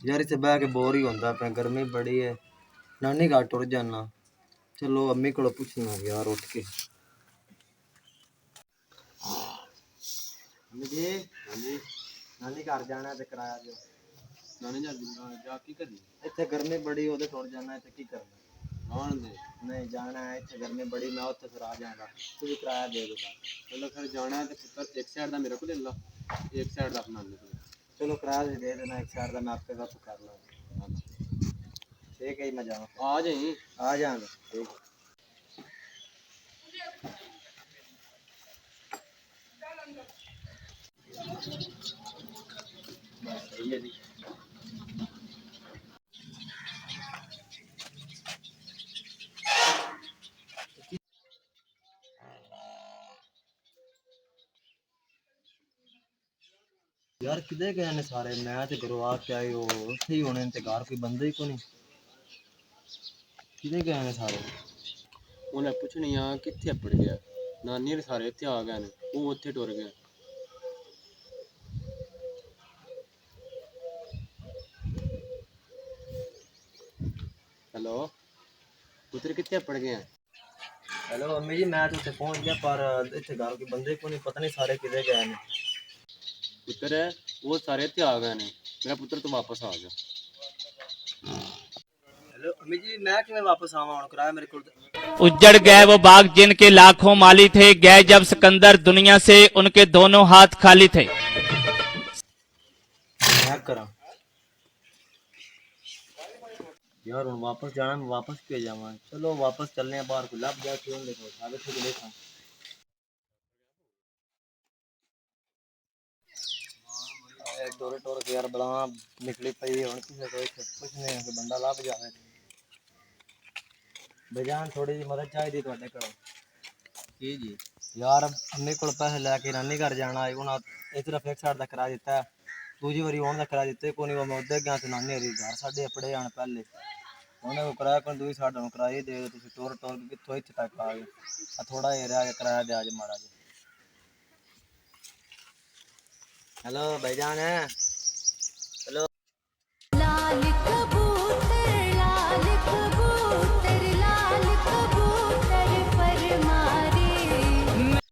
यार इसे बह के बोर ही होंदा पे, गर्मी बड़ी है। नानी घर टुर जाना। चलो अम्मी को पूछना यार उठ के। अम्मी जी, हाँ जी, नानी घर जाना है ते किराया दो। नानी घर जा की करनी? इतने गर्मी बड़ी ओदे टुर जाना है ते की करना? आन दे। नहीं जाना है, इतने गर्मी बड़ी, मैं उत्थे फिर आ जाऊंगा। तू भी किराया दे दो। चलो फिर जाना है तो पुत्र एक साइड दा मेरे को ले लो, एक साइड दा अपना ले लो। चलो किराया दे देना, एक साइड दा मैं आपके साथ कर लूंगा। ठीक है, मैं जाऊँ आ जाइए, आ जाऊंगा। ठीक बस सही है जी। यार किधर गए ने सारे? मैं ते घरों आके आई हो, उत्थे ही होने ते घर कोई बंदा ही को नहीं। किधर गए ने सारे? उन्हें पुछनी आ किथे अपड़ गया। नानी सारे इत्थे आ गए ने, वो उत्थे टुर गया। हेलो पुत्र किथे अपड़ गया? हेलो अम्मी जी, मैं तो उत्थे पहुंच गया पर इत्थे घर कोई बंदे को नहीं, पता नहीं सारे किधर गए ने। पुत्र है वो सारे इत्थे आ गए ने, मेरा पुत्र तो वापस आ जा। हेलो अम्मी जी, मैं किवें वापस आवां? हुण किराया मेरे को। उजड़ गए वो बाग जिनके लाखों माली थे, गए जब सिकंदर दुनिया से उनके दोनों हाथ खाली थे। मैं करा यार हूँ वापस जाना, मैं वापस क्यों जावा? चलो वापस चलने हैं, बाहर को लब जा क्यों देखो सारे थे देखा। टोरे टोर के यार बड़ा निकली पई हुण किसे कोई कुछ नहीं कि बंदा लब जावे। बेजान थोड़ी जी मदद चाहिए ਤੁਹਾਡੇ ਘਰੋਂ। ਕੀ ਜੀ? यार अम्मी को पैसे लैके नानी घर जाना है, उन्हें एक तरफ एक साइड का किराया दिता है, दूजी बारी आने का किराया दिता को नहीं। मैं उधर गया तो नानी हरी घर साढ़े अपड़े आने पहले उन्हें किराया को दूई साइड किराया दे दो। टोर टोर कितों इत्थे तक आ गए, थोड़ा ही रहा किराया दे आज मारा जी। हेलो भाईजान है।